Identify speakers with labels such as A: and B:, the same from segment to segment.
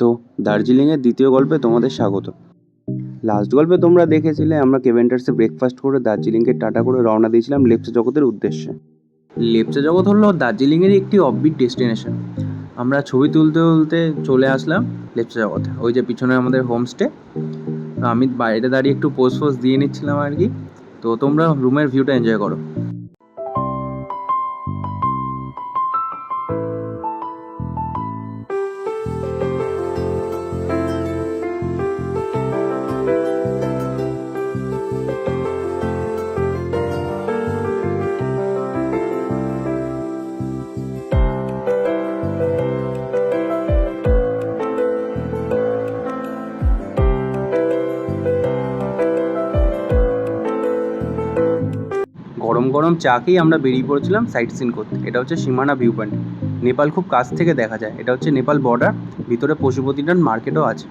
A: তো দার্জিলিংয়ের দ্বিতীয় গল্পে তোমাদের স্বাগত। লাস্ট গল্পে তোমরা দেখেছিলে আমরা কেভেন্টার্সে ব্রেকফাস্ট করে দার্জিলিংকে টাটা করে রওনা দিয়েছিলাম লেপচা জগতের উদ্দেশ্যে। লেপচা জগৎ হলো দার্জিলিংয়েরই একটি অফবিট ডেস্টিনেশন। আমরা ছবি তুলতে তুলতে চলে আসলাম লেপচা জগতে, ওই যে পিছনে আমাদের হোমস্টে। তো আমি বাইরে দাঁড়িয়ে একটু পোজ ফোজ দিয়ে নিচ্ছিলাম আর কি। তো তোমরা রুমের ভিউটা এনজয় করো। গরম গরম চা খেয়ে আমরা বেরিয়ে পড়েছিলাম সাইট সিন করতে। এটা হচ্ছে সীমানা ভিউ পয়েন্ট। নেপাল খুব কাছ থেকে দেখা যায়। এটা হচ্ছে নেপাল বর্ডার, ভিতরে পশুপতিনাথ মার্কেটও আছে।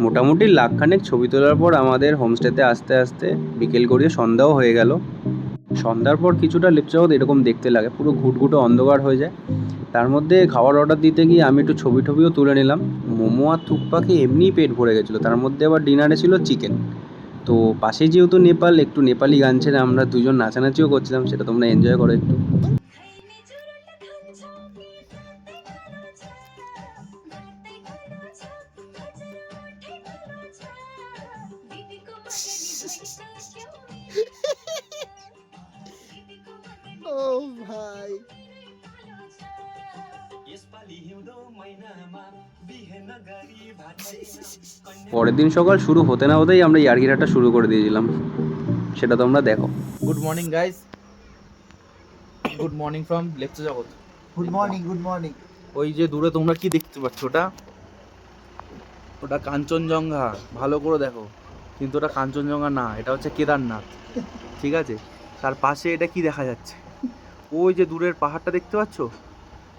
A: মোটামুটি লাখখানেক ছবি তোলার পর আমাদের হোমস্টেতে আস্তে আস্তে বিকেল গড়িয়ে সন্ধ্যাও হয়ে গেল। সন্ধ্যার পর কিছুটা লেপচাগত এরকম দেখতে লাগে, পুরো ঘুটঘুটে অন্ধকার হয়ে যায়। তার মধ্যে খাবার অর্ডার দিতে গিয়ে আমি একটু ছবিও তুলে নিলাম। মোমো আর থুকপা খেয়ে এমনিই পেট ভরে গেছিলো, তার মধ্যে আবার ডিনারে ছিল চিকেন। তো পাশে যেহেতু নেপাল, একটু নেপালি গান ছেড়ে আমরা দুজন নাচানাচিও করছিলাম, সেটা তোমরা এনজয় করো একটু।
B: ও ভাই,
A: পরের দিন সকাল শুরু হতে না হতেই আমরা ইয়ার্কিরাটা শুরু করে দিয়েছিলাম, সেটা তোমরা দেখো।
C: Good morning guys, good morning from Lepcha Jagat.
B: Good morning, good morning.
C: ওই যে দূরে তোমরা কি দেখতে পাচ্ছ, ওটা ওটা কাঞ্চনজঙ্ঘা। ভালো করে দেখো, কিন্তু ওটা কাঞ্চনজঙ্ঘা না, এটা হচ্ছে কেদারনাথ। ঠিক আছে, তার পাশে এটা কি দেখা যাচ্ছে, ওই যে দূরের পাহাড়টা দেখতে পাচ্ছ,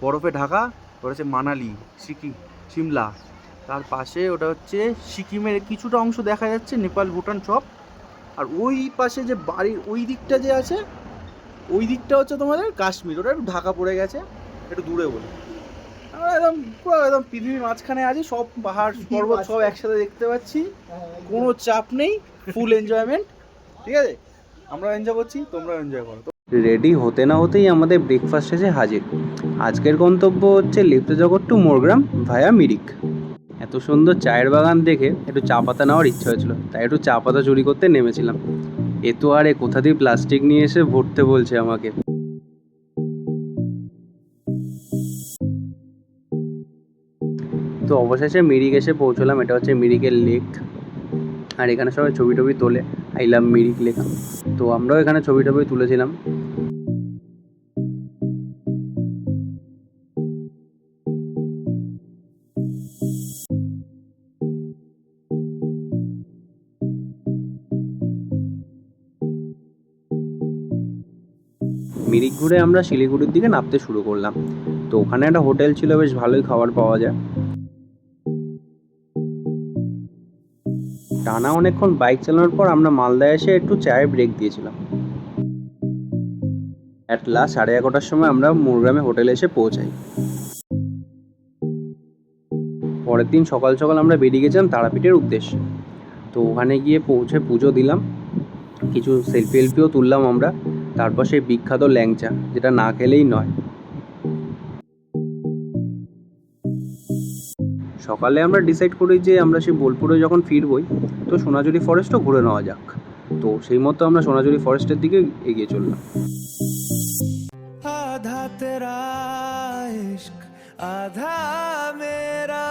C: বরফে ঢাকা, ওটা হচ্ছে মানালি, সিমলা। তার পাশে ওটা হচ্ছে সিকিমের কিছুটা অংশ দেখা যাচ্ছে, নেপাল ভুটান সব। আর ওই পাশে যে বাড়ির ওই দিকটা যে আছে, ওই দিকটা হচ্ছে তোমাদের কাশ্মীর। ওটা একটু ঢাকা পড়ে গেছে, একটু দূরে বলে। আমরা একদম পুরো একদম পৃথিবীর মাঝখানে আছি, সব পাহাড় পর্বত সব একসাথে দেখতে পাচ্ছি, কোনো চাপ নেই, ফুল এনজয়মেন্ট। ঠিক আছে, আমরা এনজয় করছি, তোমরা এনজয় করো।
A: রেডি হতে না হতেই আমাদের ব্রেকফাস্ট এসে হাজির। আজকের গন্তব্য হচ্ছে লেপচা জগৎ টু মোরগ্রাম ভায়া মিরিক। এত সুন্দর চায়ের বাগান দেখে একটু চা পাতা নেওয়ার ইচ্ছা হয়েছিল, তাই একটু চা পাতা চুরি করতে নেমেছিলাম। এ তো আরে কোথা দিয়ে প্লাস্টিক নিয়ে এসে ভরতে বলছে আমাকে। তো অবশেষে মিরিক এসে পৌঁছলাম। এটা হচ্ছে মিরিকের লেক, আর এখানে সবাই ছবি তোলে, আই লাভ মিরিক লেক। তো আমরাও এখানে ছবি তুলেছিলাম। মিরিক ঘুরে আমরা শিলিগুড়ির দিকে নামতে শুরু করলাম। তো ওখানে একটা হোটেল ছিল, বেশ ভালোই খাবার পাওয়া যায়। টানা অনেকক্ষণ বাইক চালানোর পর আমরা মালদায় এসে একটু চায়ের ব্রেক দিয়েছিলাম। অ্যাট লাস্ট 11:30টার সময় আমরা মোরগ্রামে হোটেলে এসে পৌঁছাই। পরের দিন সকাল সকাল আমরা বেরিয়ে গেছিলাম তারাপীঠের উদ্দেশ্যে। তো ওখানে গিয়ে পৌঁছে পুজো দিলাম, কিছু সেলফিও তুললাম আমরা। তারপর সেই বিখ্যাত ল্যাংচা, যেটা না খেলেই নয়। সকালে আমরা ডিসাইড করি যে আমরা সেই বোলপুরে যখন ফিরবই, তো সোনাঝুরি ফরেস্টও ঘুরে নেওয়া যাক। তো সেই মতো আমরা সোনাঝুরি ফরেস্টের দিকে এগিয়ে চললাম।
D: आधा तेरा इश्क आधा मेरा,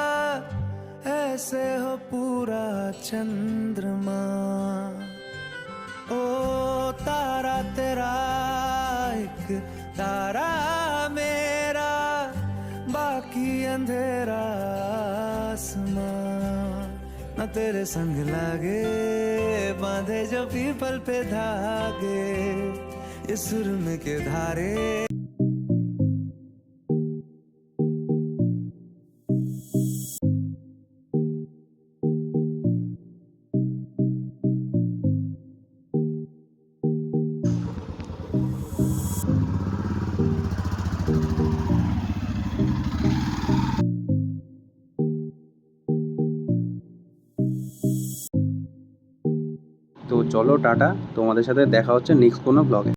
D: ऐसे हो पूरा चंद्रमा। ओ तारा तेरा एक तारा मेरा, बाकी अंधेरा आसमां। न तेरे संग लागे बांधे जो पीपल पे धागे इस सुर में के धारे।
A: তো চলো টাটা, তোমাদের সাথে দেখা হচ্ছে নেক্সট কোনো ব্লগে।